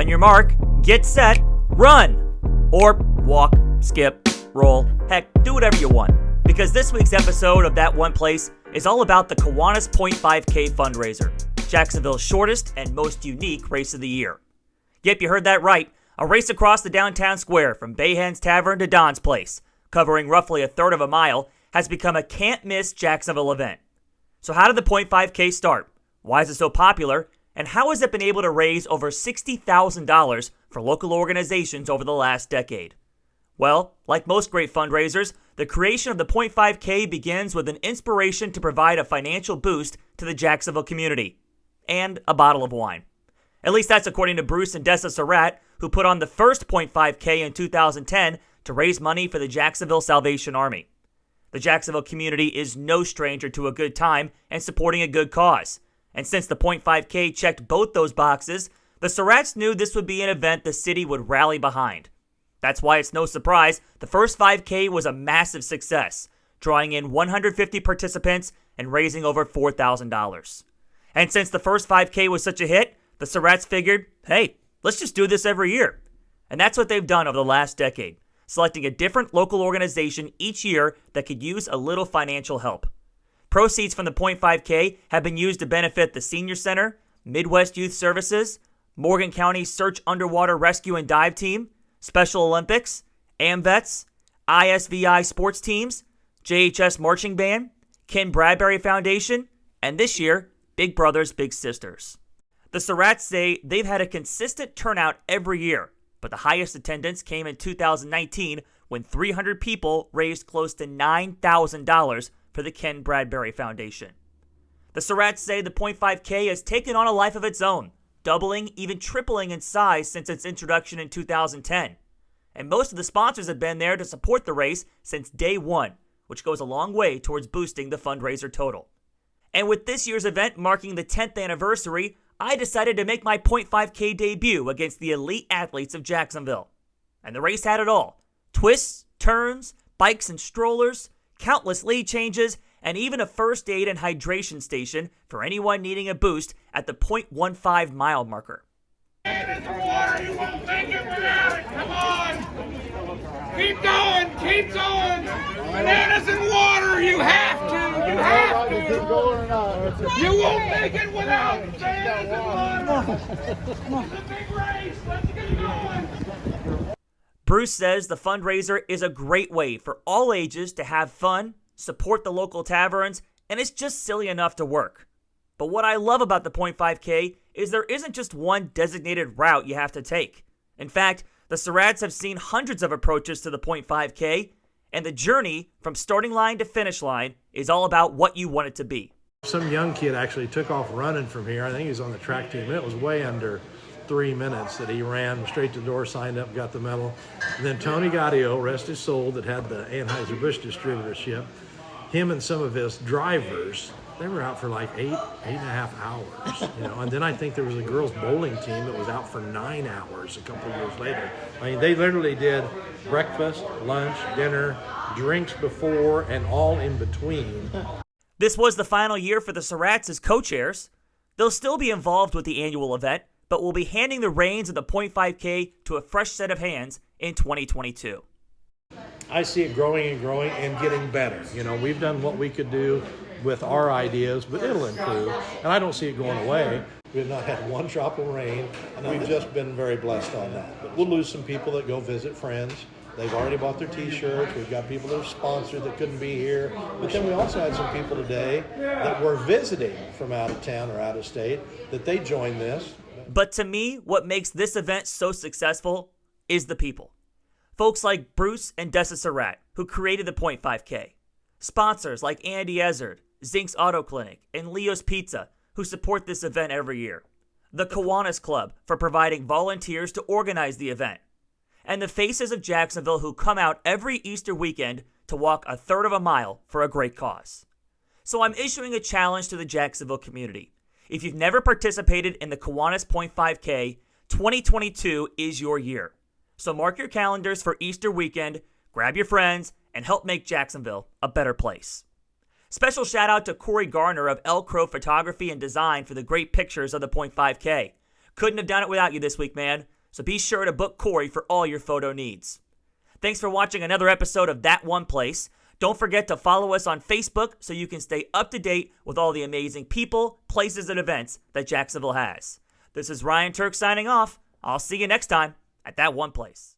On your mark, get set, run! Or walk, skip, roll, heck, do whatever you want. Because this week's episode of That One Place is all about the Kiwanis 0.5K fundraiser, Jacksonville's shortest and most unique race of the year. Yep, you heard that right. A race across the downtown square from Bayhen's Tavern to Don's Place, covering roughly a third of a mile, has become a can't-miss Jacksonville event. So how did the 0.5K start? Why is it so popular? And how has it been able to raise over $60,000 for local organizations over the last decade? Well, like most great fundraisers, the creation of the 0.5K begins with an inspiration to provide a financial boost to the Jacksonville community. And a bottle of wine. At least that's according to Bruce and Dessa Surratt, who put on the first 0.5K in 2010 to raise money for the Jacksonville Salvation Army. The Jacksonville community is no stranger to a good time and supporting a good cause. And since the 0.5K checked both those boxes, the Surratts knew this would be an event the city would rally behind. That's why it's no surprise the first 5K was a massive success, drawing in 150 participants and raising over $4,000. And since the first 5K was such a hit, the Surratts figured, hey, let's just do this every year. And that's what they've done over the last decade, selecting a different local organization each year that could use a little financial help. Proceeds from the 0.5K have been used to benefit the Senior Center, Midwest Youth Services, Morgan County Search Underwater Rescue and Dive Team, Special Olympics, AMVETS, ISVI sports teams, JHS Marching Band, Ken Bradbury Foundation, and this year, Big Brothers Big Sisters. The Surratts say they've had a consistent turnout every year, but the highest attendance came in 2019 when 300 people raised close to $9,000 for the Ken Bradbury Foundation. The Surratts say the 0.5K has taken on a life of its own, doubling, even tripling in size since its introduction in 2010. And most of the sponsors have been there to support the race since day one, which goes a long way towards boosting the fundraiser total. And with this year's event marking the 10th anniversary, I decided to make my 0.5K debut against the elite athletes of Jacksonville. And the race had it all. Twists, turns, bikes and strollers, countless lead changes, and even a first aid and hydration station for anyone needing a boost at the 0.15 mile marker. Bananas in water, you won't make it without it. Come on. Keep going, keep going. Bananas in water, you have to, you have to. You won't make it without bananas in water. It's a big race, let's get going. Bruce says the fundraiser is a great way for all ages to have fun, support the local taverns, and it's just silly enough to work. But what I love about the 0.5K is there isn't just one designated route you have to take. In fact, the Surratts have seen hundreds of approaches to the 0.5K, and the journey from starting line to finish line is all about what you want it to be. Some young kid actually took off running from here. I think he was on the track team. It was way under 3 minutes that he ran straight to the door, signed up, got the medal. And then Tony Gaudio, rest his soul, that had the Anheuser-Busch distributorship, him and some of his drivers, they were out for like eight and a half hours, And then I think there was a girls bowling team that was out for 9 hours a couple of years later. I mean, they literally did breakfast, lunch, dinner, drinks before, and all in between. This was the final year for the Surratts as co-chairs. They'll still be involved with the annual event, but will be handing the reins of the 0.5K to a fresh set of hands in 2022. I see it growing and growing and getting better. We've done what we could do with our ideas, but it'll improve. And I don't see it going away. We've not had one drop of rain, and we've just been very blessed on that. But we'll lose some people that go visit friends. They've already bought their T-shirts. We've got people that are sponsored that couldn't be here. But then we also had some people today that were visiting from out of town or out of state that they joined this. But to me, what makes this event so successful is the people. Folks like Bruce and Dessa Surratt, who created the 0.5K. Sponsors like Andy Ezzard, Zink's Auto Clinic, and Leo's Pizza, who support this event every year. The Kiwanis Club for providing volunteers to organize the event. And the faces of Jacksonville who come out every Easter weekend to walk a third of a mile for a great cause. So I'm issuing a challenge to the Jacksonville community. If you've never participated in the Kiwanis 0.5K, 2022 is your year. So mark your calendars for Easter weekend, grab your friends, and help make Jacksonville a better place. Special shout out to Corey Garner of ElCrow Photography and Design for the great pictures of the 0.5K. Couldn't have done it without you this week, man. so be sure to book Corey for all your photo needs. Thanks for watching another episode of That One Place. Don't forget to follow us on Facebook so you can stay up to date with all the amazing people, places, and events that Jacksonville has. This is Ryan Turk signing off. I'll see you next time at That One Place.